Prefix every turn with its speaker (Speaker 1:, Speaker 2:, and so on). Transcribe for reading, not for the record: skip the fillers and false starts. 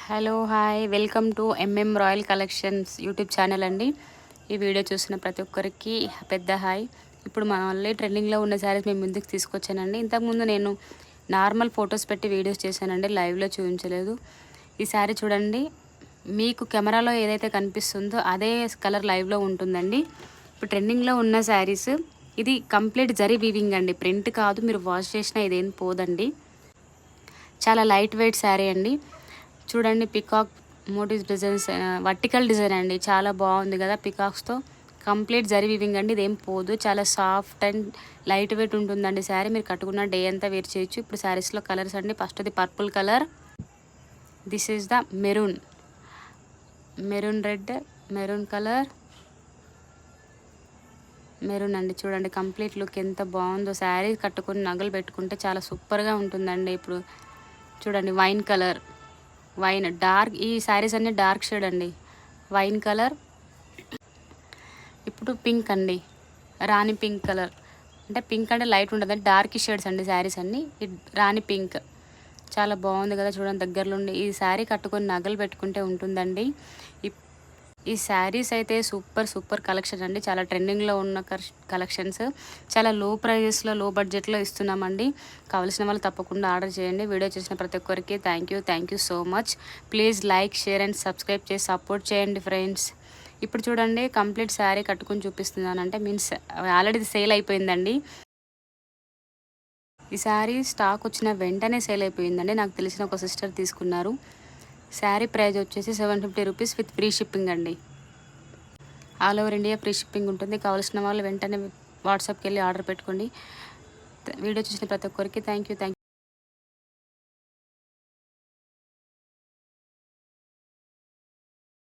Speaker 1: Hello hi welcome to royal collections YouTube channel అండి. ఈ video చూసిన ప్రతి ఒక్కరికి పెద్ద హాయ్. ఇప్పుడు మళ్ళీ ట్రెండింగ్లో ఉన్న శారీస్ మేము ముందుకు తీసుకొచ్చానండి. ఇంతకుముందు నేను నార్మల్ ఫొటోస్ పెట్టి వీడియోస్ చేశానండి, లైవ్లో చూపించలేదు. ఈ శారీ చూడండి, మీకు కెమెరాలో ఏదైతే కనిపిస్తుందో అదే కలర్ లైవ్లో ఉంటుందండి. ఇప్పుడు ట్రెండింగ్లో ఉన్న శారీస్, ఇది కంప్లీట్ జరీ వీవింగ్ అండి, ప్రింట్ కాదు. మీరు వాష్ చేసినా ఇదేం పోదండి. చాలా లైట్ వెయిట్ శారీ అండి. చూడండి, peacock motifs designs, vertical design అండి, చాలా బాగుంది కదా. పికాక్స్తో కంప్లీట్ జరీ వీవింగ్ అండి, ఇదేం పోదు. చాలా సాఫ్ట్ అండ్ లైట్ వెయిట్ ఉంటుందండి శారీ. మీరు కట్టుకున్న డే అంతా వేర్ చేయొచ్చు. ఇప్పుడు శారీస్లో కలర్స్ అండి. ఫస్ట్ అది purple colour, this is the maroon red, maroon colour, maroon అండి. చూడండి కంప్లీట్ లుక్ ఎంత బాగుందో. శారీ కట్టుకుని నగలు పెట్టుకుంటే చాలా సూపర్గా ఉంటుందండి. ఇప్పుడు చూడండి, వైన్ కలర్, వైన్ డార్క్, ఈ శారీస్ అన్నీ డార్క్ షేడ్ అండి. వైన్ కలర్, ఇప్పుడు పింక్ అండి, రాణి పింక్ కలర్. అంటే పింక్ అంటే లైట్ ఉంటుంది, డార్క్ షేడ్స్ అండి శారీస్ అన్నీ. రాణి పింక్ చాలా బాగుంది కదా. చూడండి దగ్గరలో ఉండి, ఈ శారీ కట్టుకొని నగలు పెట్టుకుంటే ఉంటుందండి. ఈ శారీస్ అయితే సూపర్ కలెక్షన్ అండి. చాలా ట్రెండింగ్లో ఉన్న కలెక్షన్స్, చాలా లో ప్రైజెస్లో, లో బడ్జెట్లో ఇస్తున్నామండి. కావాల్సిన వాళ్ళు తప్పకుండా ఆర్డర్ చేయండి. వీడియో చూసిన ప్రతి ఒక్కరికి thank you so much. Please like, share and subscribe చేసి సపోర్ట్ చేయండి ఫ్రెండ్స్. ఇప్పుడు చూడండి, కంప్లీట్ శారీ కట్టుకుని చూపిస్తున్నానంటే మీన్స్ ఆల్రెడీ సేల్ అయిపోయిందండి. ఈ శారీ స్టాక్ వచ్చిన వెంటనే సేల్ అయిపోయిందండి. నాకు తెలిసిన ఒక సిస్టర్ తీసుకున్నారు. శారీ ప్రైస్ వచ్చేసి 750 రూపీస్ విత్ ఫ్రీ షిప్పింగ్ అండి. All over India free shipping ఉంటుంది. కావాల్సిన వాళ్ళు వెంటనే వాట్సాప్కి వెళ్ళి ఆర్డర్ పెట్టుకోండి. వీడియో చూసిన ప్రతి ఒక్కరికి థ్యాంక్ యూ.